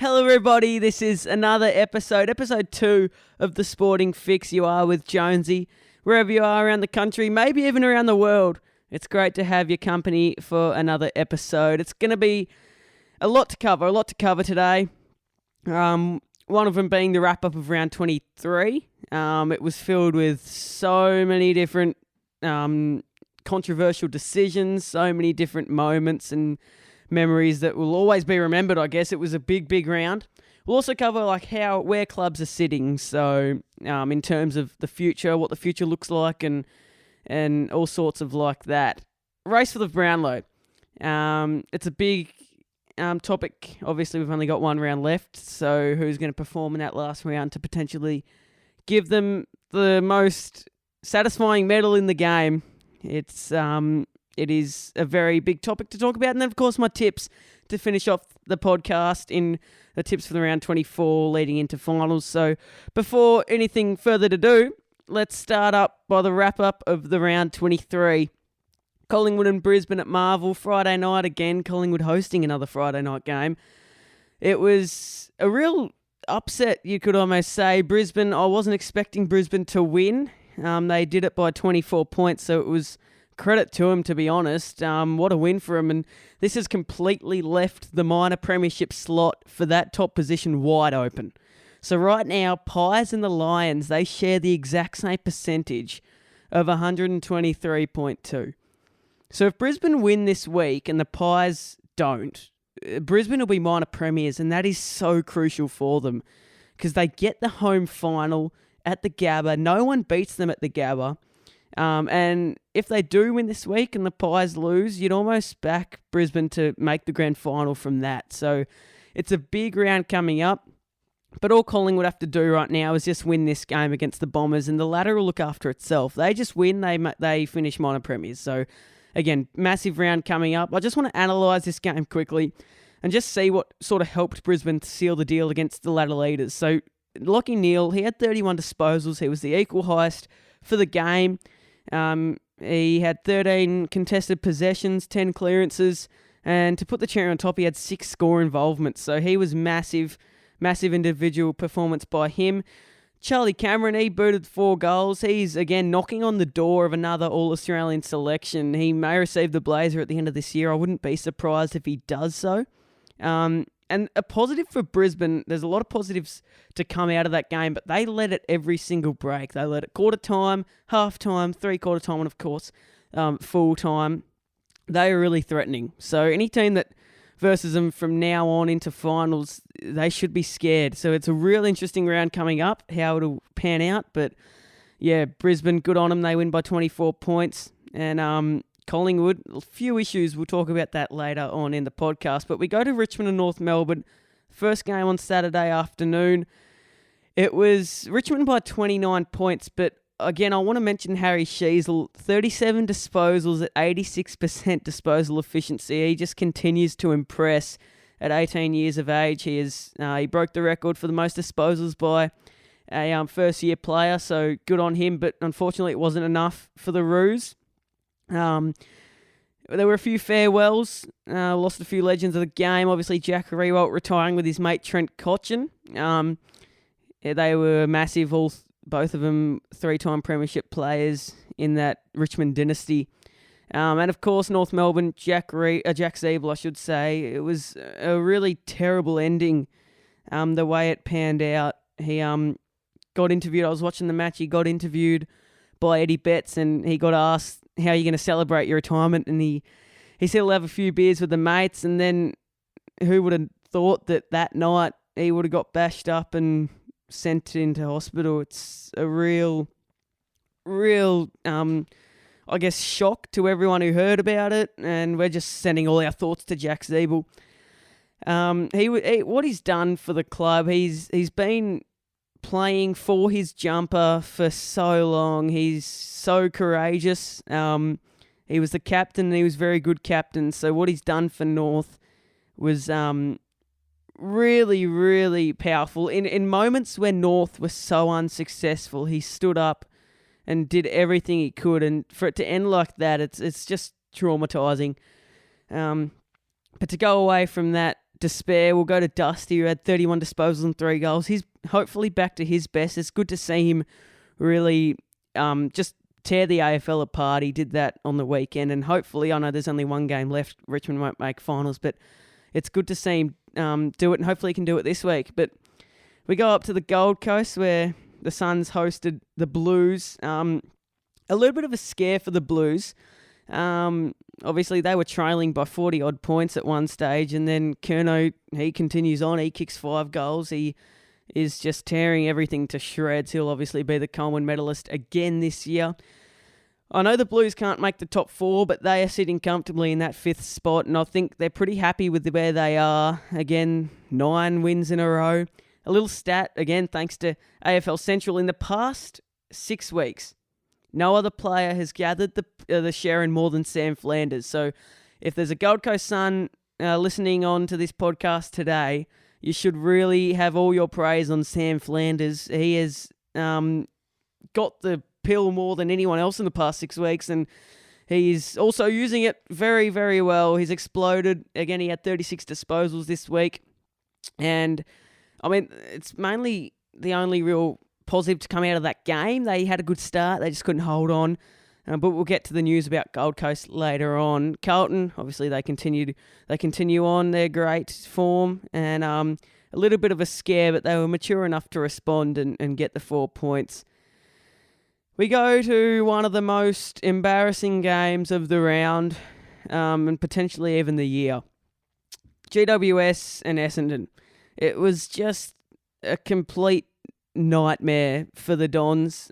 Hello everybody, this is another episode 2 of the Sporting Fix. You are with Jonesy, wherever you are around the country, maybe even around the world. It's great to have your company for another episode. It's going to be a lot to cover today. One of them being the wrap-up of round 23. It was filled with so many different controversial decisions, so many different moments and memories that will always be remembered, I guess. It was a big round. We'll also cover where clubs are sitting, so in terms of the future, what the future looks like and all sorts of like that. Race for the Brownlow. It's a big topic. Obviously, we've only got one round left, so who's going to perform in that last round to potentially give them the most satisfying medal in the game? It is a very big topic to talk about. And then, of course, my tips to finish off the podcast in the tips for the round 24 leading into finals. So before anything further to do, let's start up by the wrap-up of the round 23. Collingwood and Brisbane at Marvel, Friday night again. Collingwood hosting another Friday night game. It was a real upset, you could almost say. Brisbane, I wasn't expecting Brisbane to win. They did it by 24 points, so it was credit to them, to be honest. What a win for them. And this has completely left the minor premiership slot for that top position wide open. So right now, Pies and the Lions, they share the exact same percentage of 123.2. So if Brisbane win this week and the Pies don't, Brisbane will be minor premiers, and that is so crucial for them because they get the home final at the Gabba. No one beats them at the Gabba. And if they do win this week and the Pies lose, you'd almost back Brisbane to make the grand final from that. So it's a big round coming up. But all Collingwood have to do right now is just win this game against the Bombers, and the ladder will look after itself. They just win, they finish minor premiers. So again, massive round coming up. I just want to analyse this game quickly and just see what sort of helped Brisbane seal the deal against the ladder leaders. So Lachie Neale, he had 31 disposals. He was the equal highest for the game. He had 13 contested possessions, 10 clearances, and to put the cherry on top, he had 6 score involvements. So he was massive individual performance by him. Charlie Cameron, he booted 4 goals. He's, again, knocking on the door of another All-Australian selection. He may receive the blazer at the end of this year. I wouldn't be surprised if he does so. And a positive for Brisbane, there's a lot of positives to come out of that game, but they led it every single break. They led it quarter time, half time, 3/4 time, and of course, full time. They are really threatening. So any team that versus them from now on into finals, they should be scared. So it's a real interesting round coming up, how it'll pan out. But yeah, Brisbane, good on them. They win by 24 points. And Collingwood, a few issues. We'll talk about that later on in the podcast. But we go to Richmond and North Melbourne. First game on Saturday afternoon. It was Richmond by 29 points. But again, I want to mention Harry Sheezel. 37 disposals at 86% disposal efficiency. He just continues to impress at 18 years of age. He broke the record for the most disposals by a first-year player. So good on him. But unfortunately, it wasn't enough for the Roos. There were a few farewells, lost a few legends of the game. Obviously, Jack Riewoldt retiring with his mate Trent Cotchin. They were massive, both of them 3-time premiership players in that Richmond dynasty. And of course, North Melbourne, Jack Ziebell, I should say. It was a really terrible ending, the way it panned out. He got interviewed. I was watching the match. He got interviewed by Eddie Betts, and he got asked, how are you going to celebrate your retirement? And he said he'll have a few beers with the mates, and then who would have thought that night he would have got bashed up and sent into hospital. It's a real, I guess, shock to everyone who heard about it, and we're just sending all our thoughts to Jack Ziebell. What he's done for the club, he's been playing for his jumper for so long. He's so courageous. He was the captain, and he was a very good captain. So what he's done for North was really, really powerful. In moments where North was so unsuccessful, he stood up and did everything he could. And for it to end like that, it's just traumatizing. But to go away from that despair, we'll go to Dusty, who had 31 disposals and 3 goals. He's hopefully back to his best. It's good to see him really just tear the AFL apart. He did that on the weekend, and hopefully, I know there's only one game left. Richmond won't make finals, but it's good to see him do it, and hopefully he can do it this week. But we go up to the Gold Coast where the Suns hosted the Blues. A little bit of a scare for the Blues. Obviously, they were trailing by 40-odd points at one stage, and then Curnow, he continues on. He kicks 5 goals. He is just tearing everything to shreds. He'll obviously be the Coleman medalist again this year. I know the Blues can't make the top 4, but they are sitting comfortably in that 5th spot, and I think they're pretty happy with where they are. Again, 9 wins in a row. A little stat, again, thanks to AFL Central. In the past 6 weeks, no other player has gathered the share in more than Sam Flanders. So if there's a Gold Coast Sun listening on to this podcast today, you should really have all your praise on Sam Flanders. He has got the pill more than anyone else in the past 6 weeks, and he's also using it very, very well. He's exploded. Again, he had 36 disposals this week. And, I mean, it's mainly the only real positive to come out of that game. They had a good start. They just couldn't hold on. But we'll get to the news about Gold Coast later on. Carlton, obviously, they continue on their great form, and a little bit of a scare, but they were mature enough to respond and get the 4 points. We go to one of the most embarrassing games of the round, and potentially even the year. GWS and Essendon. It was just a complete nightmare for the Dons.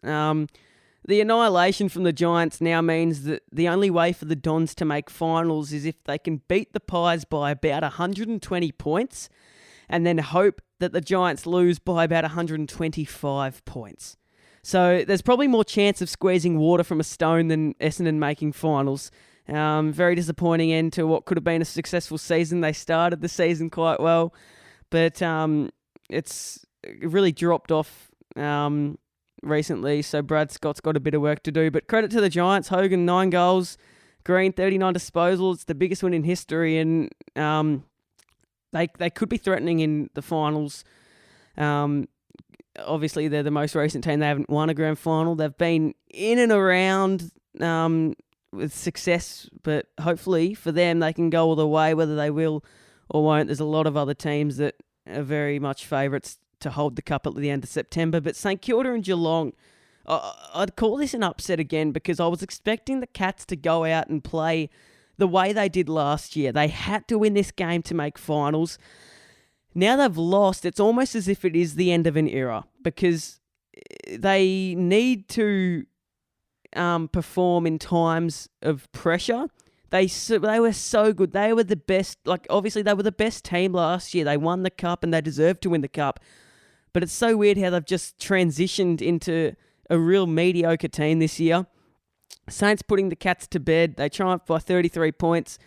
The annihilation from the Giants now means that the only way for the Dons to make finals is if they can beat the Pies by about 120 points and then hope that the Giants lose by about 125 points. So there's probably more chance of squeezing water from a stone than Essendon making finals. Very disappointing end to what could have been a successful season. They started the season quite well, but it's really dropped off recently, so Brad Scott's got a bit of work to do. But credit to the Giants. Hogan, 9 goals. Green, 39 disposals. It's the biggest win in history, and they could be threatening in the finals. Obviously, they're the most recent team. They haven't won a grand final. They've been in and around with success, but hopefully for them, they can go all the way, whether they will or won't. There's a lot of other teams that are very much favourites to hold the cup at the end of September. But St Kilda and Geelong, I'd call this an upset again because I was expecting the Cats to go out and play the way they did last year. They had to win this game to make finals. Now they've lost. It's almost as if it is the end of an era because they need to perform in times of pressure. They were so good. They were the best. Like, obviously, they were the best team last year. They won the cup and they deserved to win the cup. But it's so weird how they've just transitioned into a real mediocre team this year. Saints putting the Cats to bed. They triumphed by 33 points.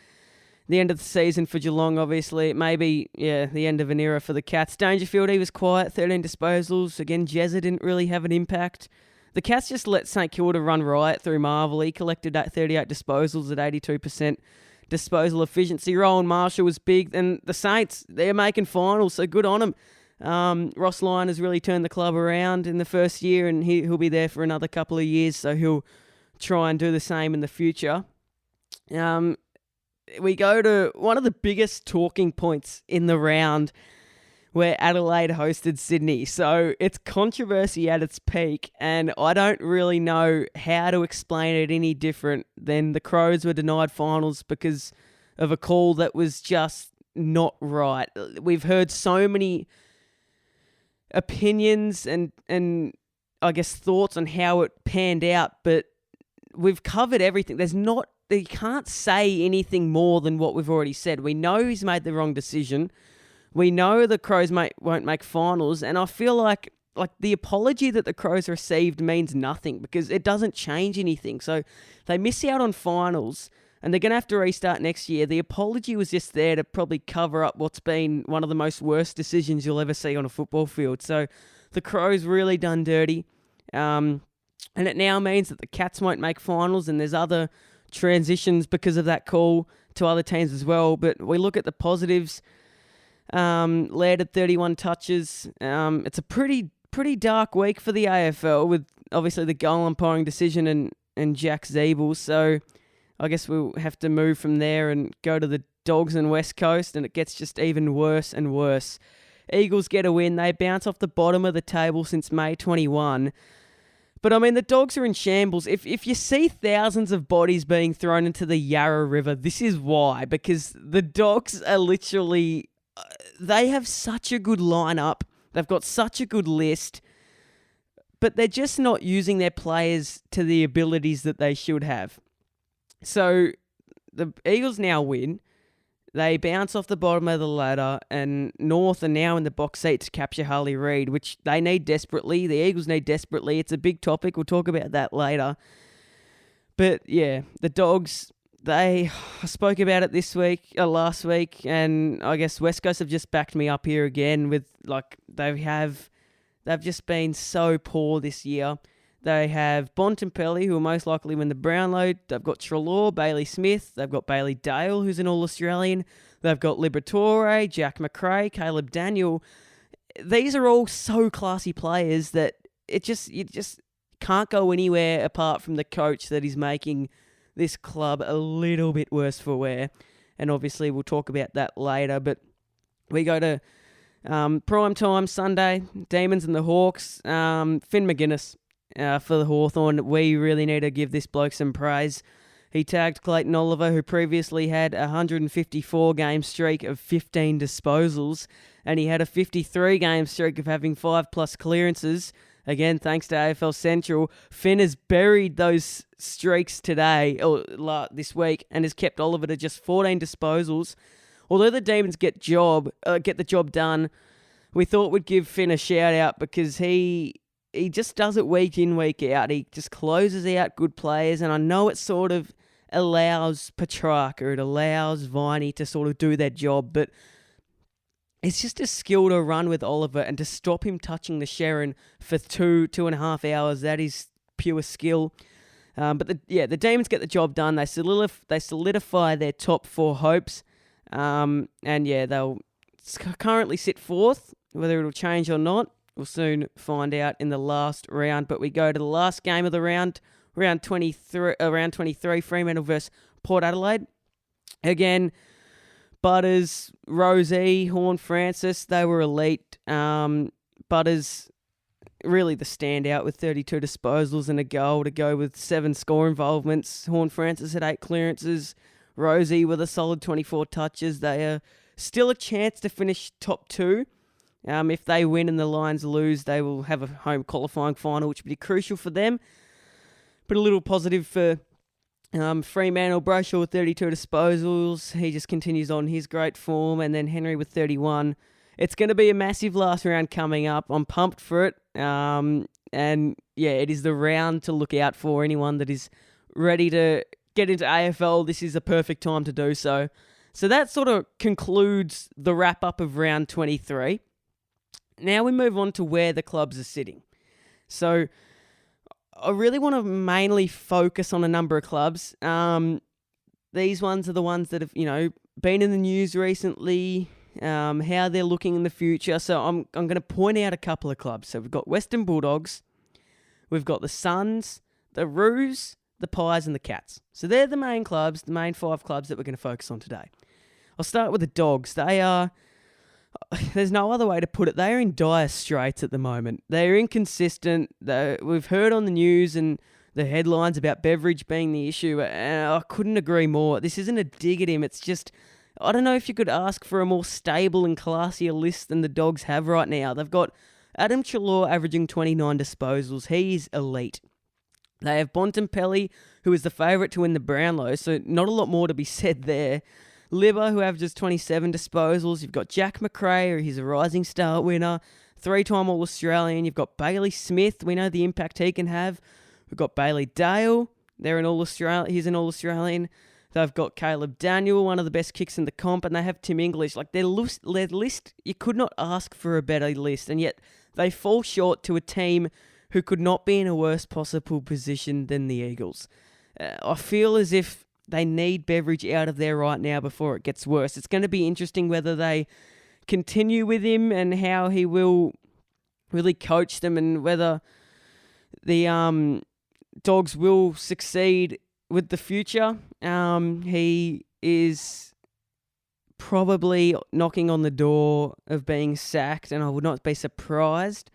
The end of the season for Geelong, obviously. It may be, the end of an era for the Cats. Dangerfield, he was quiet, 13 disposals. Again, Jezza didn't really have an impact. The Cats just let St Kilda run riot through Marvel. He collected 38 disposals at 82% disposal efficiency. Rowan Marshall was big. And the Saints, they're making finals, so good on them. Ross Lyon has really turned the club around in the first year, and he'll be there for another couple of years, so he'll try and do the same in the future. We go to one of the biggest talking points in the round where Adelaide hosted Sydney. So it's controversy at its peak, and I don't really know how to explain it any different than the Crows were denied finals because of a call that was just not right. We've heard so many opinions and I guess thoughts on how it panned out, but we've covered everything. You can't say anything more than what we've already said. We know he's made the wrong decision. We know the Crows won't make finals, and I feel like the apology that the Crows received means nothing because it doesn't change anything. So they miss out on finals, and they're going to have to restart next year. The apology was just there to probably cover up what's been one of the most worst decisions you'll ever see on a football field. So the Crows really done dirty, and it now means that the Cats won't make finals, and there's other transitions because of that call to other teams as well. But we look at the positives. Landed 31 touches. It's a pretty dark week for the AFL with obviously the goal umpiring decision and Jack Zeeble. So I guess we'll have to move from there and go to the Dogs and West Coast, and it gets just even worse and worse. Eagles get a win. They bounce off the bottom of the table since May 21. But, I mean, the Dogs are in shambles. If you see thousands of bodies being thrown into the Yarra River, this is why. Because the Dogs are literally... They have such a good lineup. They've got such a good list. But they're just not using their players to the abilities that they should have. So, the Eagles now win. They bounce off the bottom of the ladder, and North are now in the box seat to capture Harley Reid, which they need desperately. The Eagles need desperately. It's a big topic. We'll talk about that later. But yeah, the Dogs, I spoke about it last week, and I guess West Coast have just backed me up here again with, they've just been so poor this year. They have Bontempelli, who will most likely win the Brownlow. They've got Treloar, Bailey Smith. They've got Bailey Dale, who's an All-Australian. They've got Liberatore, Jack McRae, Caleb Daniel. These are all so classy players that you just can't go anywhere apart from the coach that is making this club a little bit worse for wear. And obviously we'll talk about that later. But we go to prime time Sunday, Demons and the Hawks. Finn McGuinness. For the Hawthorn, we really need to give this bloke some praise. He tagged Clayton Oliver, who previously had a 154-game streak of 15 disposals, and he had a 53-game streak of having 5+ clearances. Again, thanks to AFL Central. Finn has buried those streaks today, or this week, and has kept Oliver to just 14 disposals. Although the Demons get the job done, we thought we'd give Finn a shout-out because he just does it week in, week out. He just closes out good players, and I know it sort of allows Petrarca, it allows Viney to sort of do their job, but it's just a skill to run with Oliver and to stop him touching the Sherrin for 2.5 hours. That is pure skill. But the Demons get the job done. They solidify their top 4 hopes, and they'll currently sit 4th. Whether it'll change or not, we'll soon find out in the last round. But we go to the last game of the round, round 23, Fremantle versus Port Adelaide. Again, Butters, Rosie, Horne-Francis, they were elite. Butters, really the standout with 32 disposals and a goal to go with 7 score involvements. Horne-Francis had 8 clearances. Rosie with a solid 24 touches. They are still a chance to finish top 2. If they win and the Lions lose, they will have a home qualifying final, which would be crucial for them. But a little positive for Fremantle. Brayshaw with 32 disposals. He just continues on his great form. And then Henry with 31. It's going to be a massive last round coming up. I'm pumped for it. It is the round to look out for. Anyone that is ready to get into AFL, this is a perfect time to do so. So that sort of concludes the wrap-up of round 23. Now we move on to where the clubs are sitting. So I really want to mainly focus on a number of clubs. These ones are the ones that have, been in the news recently, how they're looking in the future. So I'm going to point out a couple of clubs. So we've got Western Bulldogs, we've got the Suns, the Roos, the Pies, and the Cats. So they're the main clubs, the main 5 clubs that we're going to focus on today. I'll start with the Dogs. They are... There's no other way to put it. They're in dire straits at the moment. They're inconsistent. We've heard on the news and the headlines about Beveridge being the issue, and I couldn't agree more. This isn't a dig at him. It's just, I don't know if you could ask for a more stable and classier list than the Dogs have right now. They've got Adam Treloar averaging 29 disposals. He's elite. They have Bontempelli, who is the favourite to win the Brownlow, so not a lot more to be said there. Libba, who averages 27 disposals. You've got Jack McRae, he's a rising star winner, 3-time All-Australian. You've got Bailey Smith. We know the impact he can have. We've got Bailey Dale. He's an All-Australian. They've got Caleb Daniel, one of the best kicks in the comp, and they have Tim English. Their list, you could not ask for a better list, and yet they fall short to a team who could not be in a worse possible position than the Eagles. I feel as if they need Beveridge out of there right now before it gets worse. It's going to be interesting whether they continue with him and how he will really coach them, and whether the Dogs will succeed with the future. He is probably knocking on the door of being sacked, and I would not be surprised.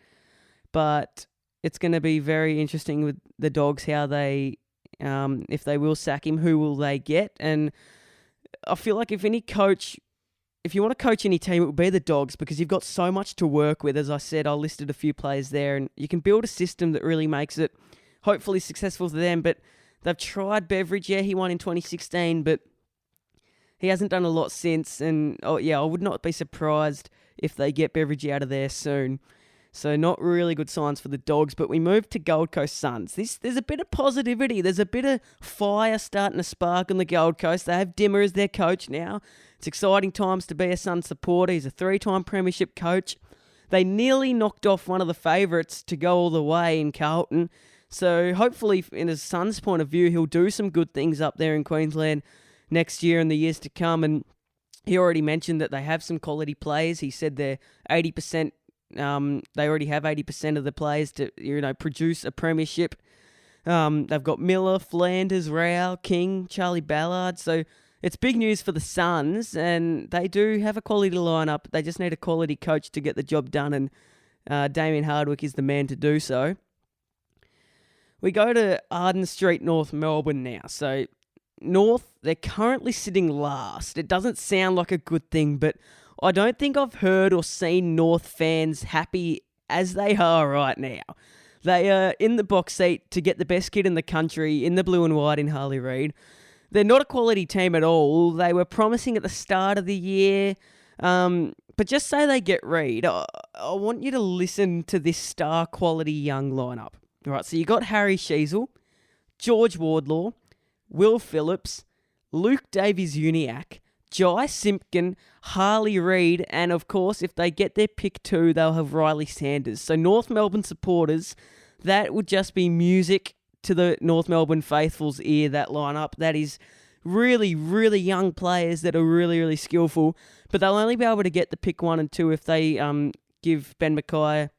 But it's going to be very interesting with the Dogs how they, if they will sack him, who will they get? And I feel like if you want to coach any team, it would be the Dogs, because you've got so much to work with. As I said, I listed a few players there, and you can build a system that really makes it hopefully successful for them. But they've tried Beveridge. Yeah, he won in 2016, but he hasn't done a lot since. And I would not be surprised if they get Beveridge out of there soon. So not really good signs for the Dogs. But we move to Gold Coast Suns. There's a bit of positivity. There's a bit of fire starting to spark on the Gold Coast. They have Dimmer as their coach now. It's exciting times to be a Suns supporter. He's a 3-time premiership coach. They nearly knocked off one of the favourites to go all the way in Carlton. So hopefully, in a Suns point of view, he'll do some good things up there in Queensland next year and the years to come. And he already mentioned that they have some quality players. He said they're 80%. They already have 80% of the players to produce a premiership. They've got Miller, Flanders, Rao, King, Charlie Ballard. So it's big news for the Suns, and they do have a quality lineup. They just need a quality coach to get the job done, and Damien Hardwick is the man to do so. We go to Arden Street, North Melbourne now. So North, they're currently sitting last. It doesn't sound like a good thing, but I don't think I've heard or seen North fans happy as they are right now. They are in the box seat to get the best kid in the country in the blue and white in Harley Reid. They're not a quality team at all. They were promising at the start of the year, but just say they get Reid. I want you to listen to this star quality young lineup. All right, so you got Harry Sheasel, George Wardlaw, Will Phillips, Luke Davies-Uniacke, Jai Simpkin, Harley Reid, and of course, if they get their pick 2, they'll have Riley Sanders. So North Melbourne supporters, that would just be music to the North Melbourne faithful's ear, that lineup. That is really, really young players that are really, really skillful, but they'll only be able to get the pick 1 and 2 if they give Ben Mackay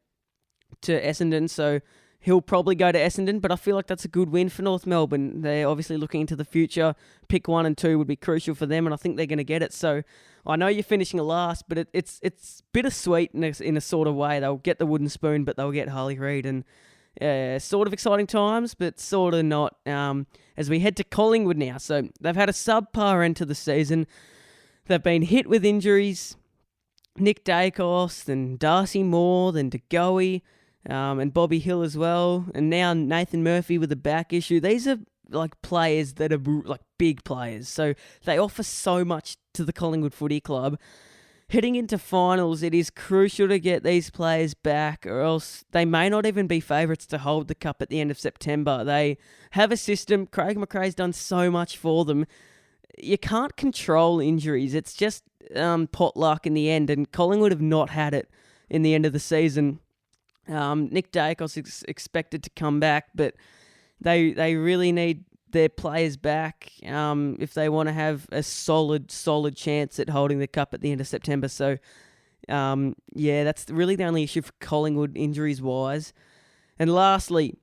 to Essendon. So he'll probably go to Essendon, but I feel like that's a good win for North Melbourne. They're obviously looking into the future. Pick 1 and 2 would be crucial for them, and I think they're going to get it. So I know you're finishing last, but it's bittersweet in a sort of way. They'll get the wooden spoon, but they'll get Harley Reid, and sort of exciting times, but sort of not. As we head to Collingwood now, so they've had a subpar end to the season. They've been hit with injuries. Nick Dacos, then Darcy Moore, then DeGoey, and Bobby Hill as well, and now Nathan Murphy with a back issue. These are like players that are like big players, so they offer so much to the Collingwood Footy Club. Heading into finals, it is crucial to get these players back, or else they may not even be favourites to hold the cup at the end of September. They have a system. Craig McRae's done so much for them. You can't control injuries. It's just pot luck in the end, and Collingwood have not had it in the end of the season. Nick Dacos is expected to come back, but they really need their players back if they want to have a solid chance at holding the cup at the end of September. So, that's really the only issue for Collingwood injuries-wise. And lastly,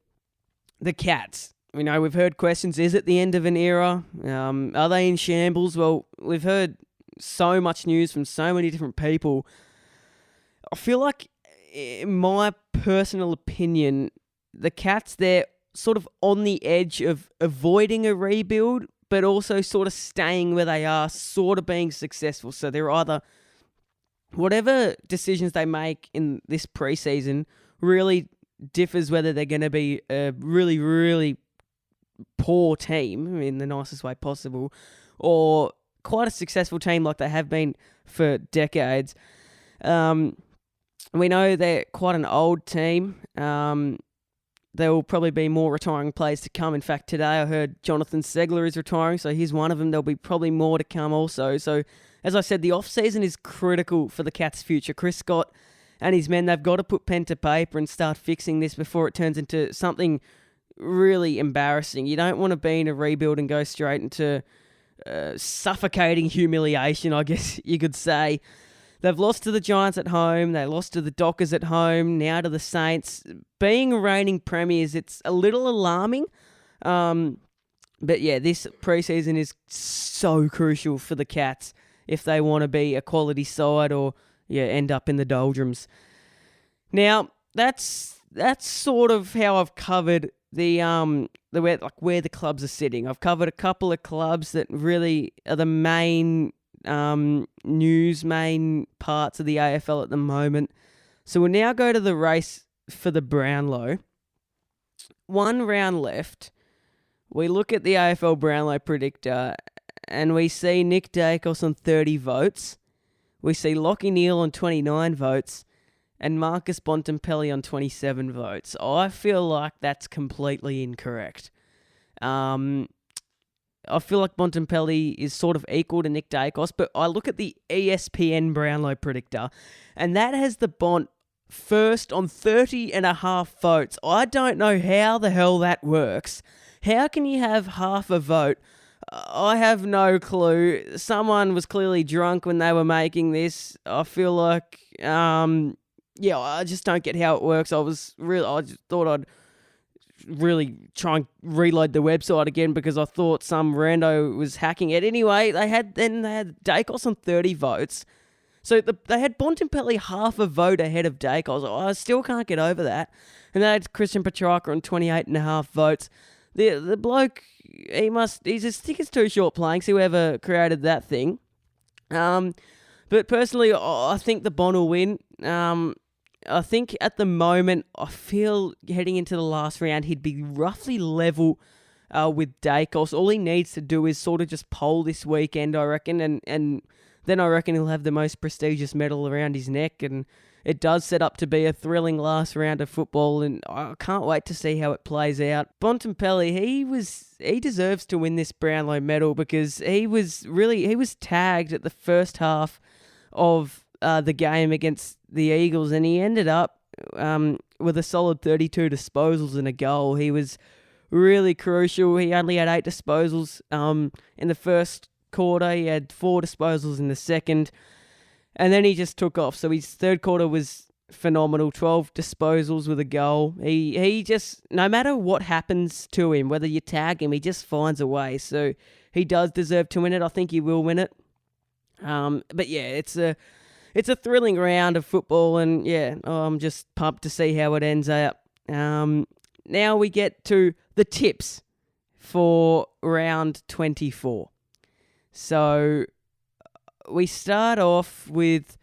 the Cats. We know we've heard questions, is it the end of an era? Are they in shambles? Well, we've heard so much news from so many different people. I feel like, in my personal opinion, the Cats, they're sort of on the edge of avoiding a rebuild, but also sort of staying where they are, sort of being successful. So they're either, whatever decisions they make in this preseason really differs whether they're going to be a really, really poor team in the nicest way possible, or quite a successful team like they have been for decades. We know they're quite an old team. There will probably be more retiring players to come. In fact, today I heard Jonathan Segler is retiring, so he's one of them. There'll be probably more to come also. So, as I said, the off-season is critical for the Cats' future. Chris Scott and his men, they've got to put pen to paper and start fixing this before it turns into something really embarrassing. You don't want to be in a rebuild and go straight into suffocating humiliation, I guess you could say. They've lost to the Giants at home. They lost to the Dockers at home. Now to the Saints. Being reigning premiers, it's a little alarming. But yeah, this preseason is so crucial for the Cats if they want to be a quality side or end up in the doldrums. Now that's sort of how I've covered where the clubs are sitting. I've covered a couple of clubs that really are the main main parts of the AFL at the moment. So we'll now go to the race for the Brownlow. 1 round left. We look at the AFL Brownlow predictor and we see Nick Dacos on 30 votes. We see Lachie Neale on 29 votes and Marcus Bontempelli on 27 votes. I feel like that's completely incorrect. I feel like Bontempelli is sort of equal to Nick Dacos, but I look at the ESPN Brownlow predictor, and that has the Bont first on 30.5 votes. I don't know how the hell that works. How can you have half a vote? I have no clue. Someone was clearly drunk when they were making this. I feel like, I just don't get how it works. I just thought I'd really try and reload the website again because I thought some rando was hacking it. Anyway, they had Dacos on 30 votes. So they had Bontempelli half a vote ahead of Dacos. I still can't get over that. And they had Christian Petrarca on 28.5 votes. The bloke, he's a stick is too short playing, so whoever created that thing. But personally, I think the Bont will win. I think at the moment, I feel heading into the last round, he'd be roughly level with Dacos. All he needs to do is sort of just poll this weekend, I reckon, and then I reckon he'll have the most prestigious medal around his neck, and it does set up to be a thrilling last round of football, and I can't wait to see how it plays out. Bontempelli, he deserves to win this Brownlow medal because he was tagged at the first half of the game against the Eagles, and he ended up with a solid 32 disposals and a goal. He was really crucial. He only had 8 disposals in the first quarter. He had 4 disposals in the second, and then he just took off. So his third quarter was phenomenal. 12 disposals with a goal. He just, no matter what happens to him, whether you tag him, he just finds a way. So he does deserve to win it. I think he will win it. But yeah, it's a thrilling round of football, and I'm just pumped to see how it ends up. Now we get to the tips for round 24. So we start off with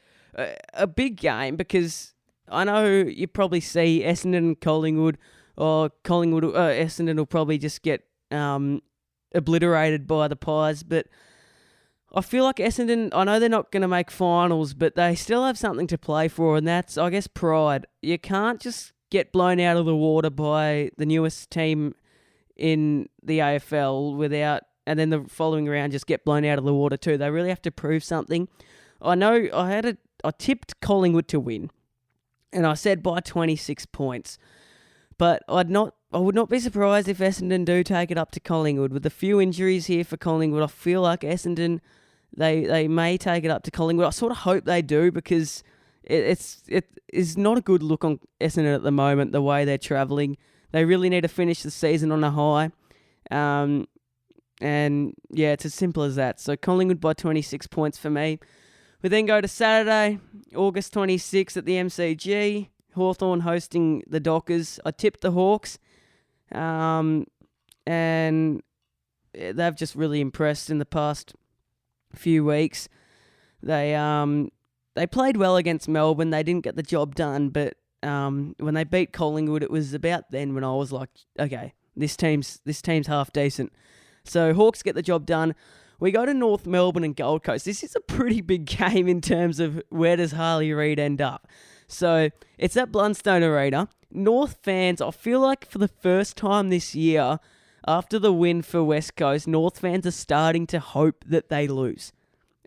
a big game because I know you probably see Essendon and Collingwood, or Essendon will probably just get obliterated by the Pies, but I feel like Essendon, I know they're not going to make finals, but they still have something to play for, and that's, I guess, pride. You can't just get blown out of the water by the newest team in the AFL and then the following round just get blown out of the water too. They really have to prove something. I know I tipped Collingwood to win, and I said by 26 points, but I would not be surprised if Essendon do take it up to Collingwood. With a few injuries here for Collingwood, I feel like Essendon, they may take it up to Collingwood. I sort of hope they do because it is not a good look on Essendon at the moment, the way they're travelling. They really need to finish the season on a high. And yeah, it's as simple as that. So Collingwood by 26 points for me. We then go to Saturday, August 26th at the MCG. Hawthorn hosting the Dockers. I tipped the Hawks. And they've just really impressed in the past few weeks. They played well against Melbourne. They didn't get the job done, but when they beat Collingwood, it was about then when I was like, okay, this team's half decent. So Hawks get the job done. We go to North Melbourne and Gold Coast. This is a pretty big game in terms of where does Harley Reid end up. So it's at Blundstone Arena. North fans, I feel like for the first time this year, after the win for West Coast, North fans are starting to hope that they lose.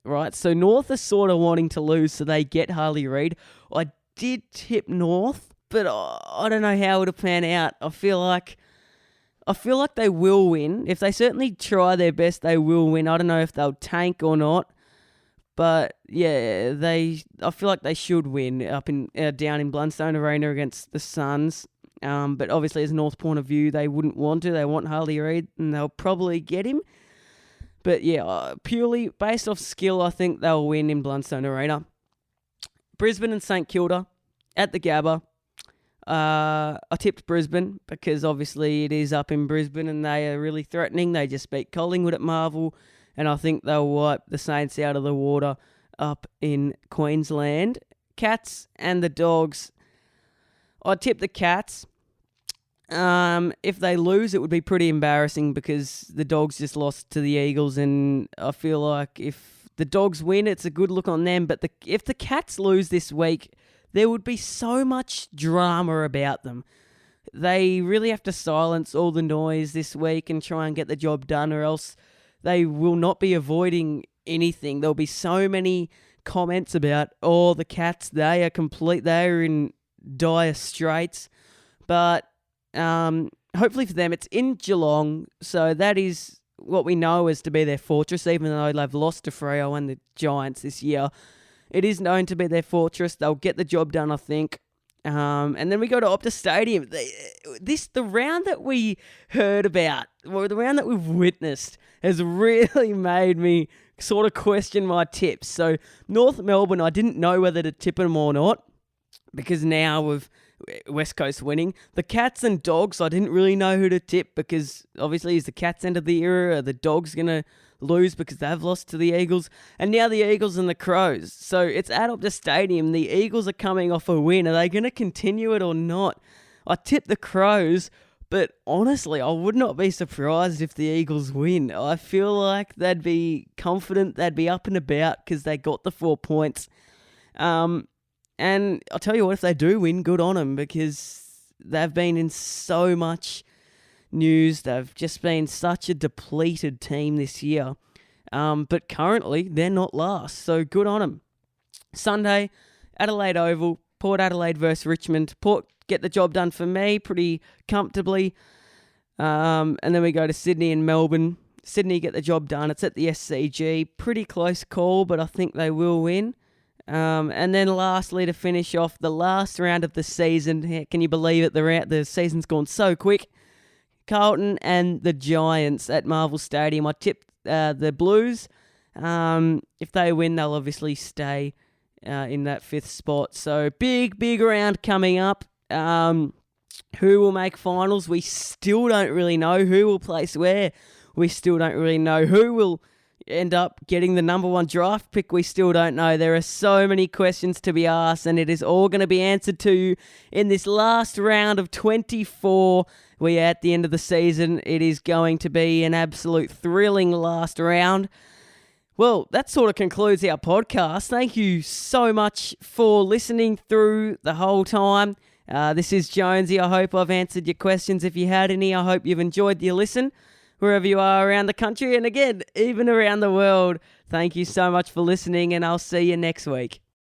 Right? So North are sort of wanting to lose so they get Harley Reid. I did tip North, but I don't know how it'll pan out. I feel like they will win. If they certainly try their best, they will win. I don't know if they'll tank or not. But yeah, I feel like they should win down in Blundstone Arena against the Suns. But obviously, as North point of view, they wouldn't want to. They want Harley Reid, and they'll probably get him. But yeah, purely based off skill, I think they'll win in Blundstone Arena. Brisbane and St Kilda at the Gabba. I tipped Brisbane because obviously it is up in Brisbane and they are really threatening. They just beat Collingwood at Marvel, and I think they'll wipe the Saints out of the water up in Queensland. Cats and the Dogs. I tipped the Cats. If they lose, it would be pretty embarrassing because the Dogs just lost to the Eagles, and I feel like if the Dogs win, it's a good look on them. But if the Cats lose this week, there would be so much drama about them. They really have to silence all the noise this week and try and get the job done, or else they will not be avoiding anything. There'll be so many comments about, the Cats, they are in dire straits. But hopefully for them, it's in Geelong, so that is what we know as to be their fortress, even though they've lost to Freo and the Giants this year. It is known to be their fortress. They'll get the job done, I think. And then we go to Optus Stadium. The round that we heard about, or the round that we've witnessed, has really made me sort of question my tips. So North Melbourne, I didn't know whether to tip them or not, because now with West Coast winning. The Cats and Dogs, I didn't really know who to tip, because obviously is the Cats end of the era, are the Dogs going to lose because they've lost to the Eagles? And now the Eagles and the Crows. So it's at Optus Stadium. The Eagles are coming off a win. Are they going to continue it or not? I tipped the Crows, but honestly, I would not be surprised if the Eagles win. I feel like they'd be confident, they'd be up and about because they got the 4 points. And I'll tell you what, if they do win, good on them, because they've been in so much news. They've just been such a depleted team this year. But currently, they're not last, so good on them. Sunday, Adelaide Oval, Port Adelaide versus Richmond. Port get the job done for me pretty comfortably. And then we go to Sydney and Melbourne. Sydney get the job done. It's at the SCG. Pretty close call, but I think they will win. And then lastly, to finish off the last round of the season, can you believe it? The season's gone so quick. Carlton and the Giants at Marvel Stadium. I tipped the Blues. If they win, they'll obviously stay in that 5th spot. So big round coming up. Who will make finals? We still don't really know. Who will place where? We still don't really know. Who will end up getting the number 1 draft pick? We still don't know. There are so many questions to be asked, and it is all going to be answered to you in this last round of 24. We're at the end of the season. It is going to be an absolute thrilling last round. Well, that sort of concludes our podcast. Thank you so much for listening through the whole time. This is Jonesy. I hope I've answered your questions. If you had any, I hope you've enjoyed your listen wherever you are around the country, and again, even around the world. Thank you so much for listening, and I'll see you next week.